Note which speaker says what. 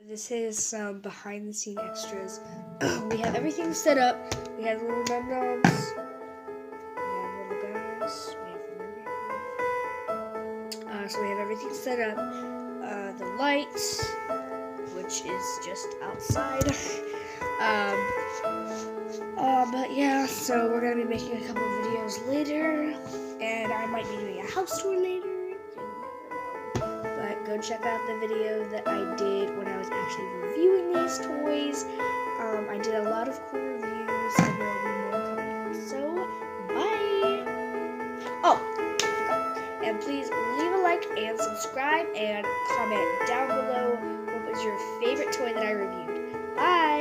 Speaker 1: This is some behind the scene extras. We have everything set up. We have little dum-dums. We have little guys. So we have everything set up. The lights, which is just outside. But yeah, so we're gonna be making a couple of videos later, and I might be doing a house tour later. But go check out the video that I did when I was actually reviewing these toys. I did a lot of cool reviews, and there will be more coming. So, bye! Oh, I forgot. And please leave a like and subscribe and comment down below what was your favorite toy that I reviewed. Bye!